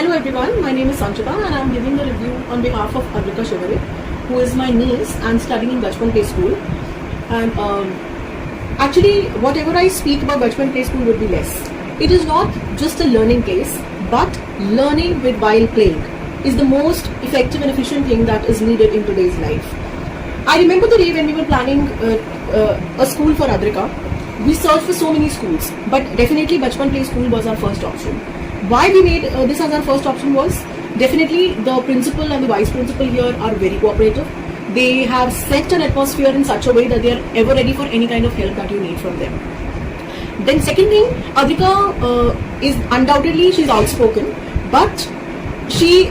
Hello everyone, my name is Sanchita and I am giving a review on behalf of Adrika Shivare, who is my niece and studying in Bachpan Play School. And actually, whatever I speak about Bachpan Play School would be less. It is not just a learning place, but learning with while playing is the most effective and efficient thing that is needed in today's life. I remember the day when we were planning a school for Adrika. We searched for so many schools, but definitely Bachpan Play School was our first option. Why we made this as our first option was definitely the principal and the vice principal here are very cooperative. They have set an atmosphere in such a way that they are ever ready for any kind of help that you need from them. Then second thing, Adrika is undoubtedly, she's outspoken, but she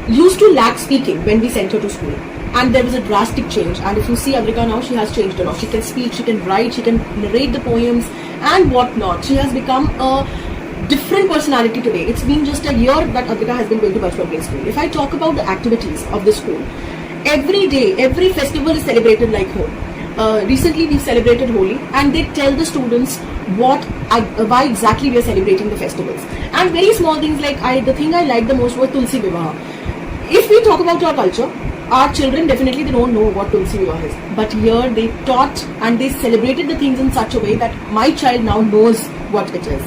used to lack speaking when we sent her to school. And there was a drastic change, and if you see Adrika now, she has changed a lot. She can speak, she can write, she can narrate the poems and whatnot. She has become a different personality today. It's been just a year that Adrika has been going to Bachpan Play School. If I talk about the activities of the school, every day, every festival is celebrated like home. Recently we celebrated Holi, and they tell the students why exactly we are celebrating the festivals. And very small things like the thing I liked the most was Tulsi Vivaha. If we talk about our culture, our children definitely they don't know what Tulsi Vivaha is. But here they taught and they celebrated the things in such a way that my child now knows what it is.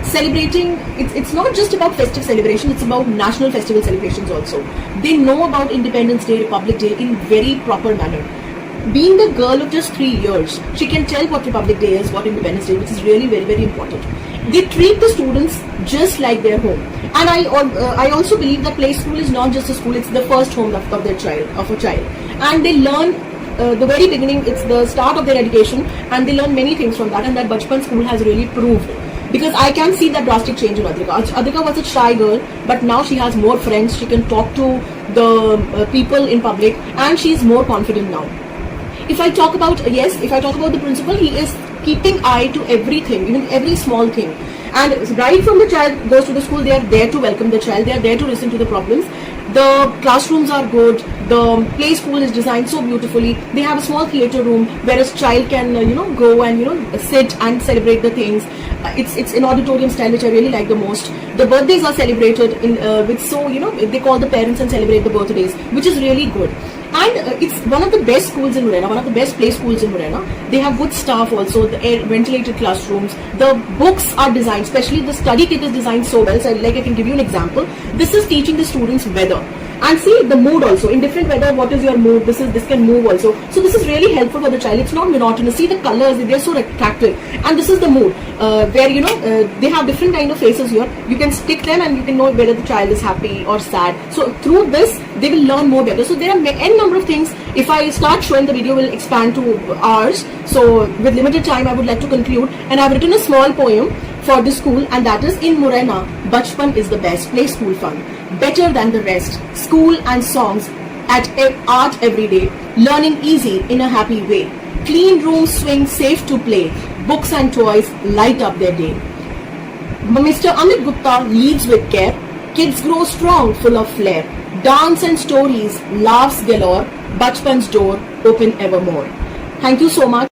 Celebrating, it's not just about festive celebration, it's about national festival celebrations also. They know about Independence Day, Republic Day in very proper manner. Being the girl of just 3 years, she can tell what Republic Day is, what Independence Day, which is really very, very important. They treat the students just like their home. And I also believe that play school is not just a school, it's the first home of their child, of a child. And they learn the very beginning, it's the start of their education, and they learn many things from that, and that Bachpan school has really proved. Because I can see that drastic change in Adrika. Adrika was a shy girl, but now she has more friends, she can talk to the people in public, and she is more confident now. If I talk about the principal, he is keeping eye to everything, even every small thing. And right from the child goes to the school, they are there to welcome the child, they are there to listen to the problems. The classrooms are good, the play school is designed so beautifully. They have a small theatre room where a child can go and sit and celebrate the things. It's an auditorium style which I really like the most. The birthdays are celebrated they call the parents and celebrate the birthdays, which is really good. And it's one of the best schools in Morena, one of the best play schools in Morena. They have good staff also, the ventilated classrooms. The books are designed, especially the study kit is designed so well. So I can give you an example. This is teaching the students weather. And see the mood also. In different weather, what is your mood? This can move also. So this is really helpful for the child. It's not monotonous. See the colors, they're so attractive. And this is the mood where they have different kind of faces here. You can stick them and you can know whether the child is happy or sad. So through this, they will learn more better. So there are n number of things. If I start showing, the video will expand to hours. So with limited time, I would like to conclude. And I've written a small poem for the school, and that is, in Morena, Bachpan is the best, play school fun, better than the rest, school and songs at art every day, learning easy in a happy way, clean rooms swing safe to play, books and toys light up their day. Mr. Amit Gupta leads with care, kids grow strong full of flair, dance and stories, laughs galore, Bachpan's door open evermore. Thank you so much.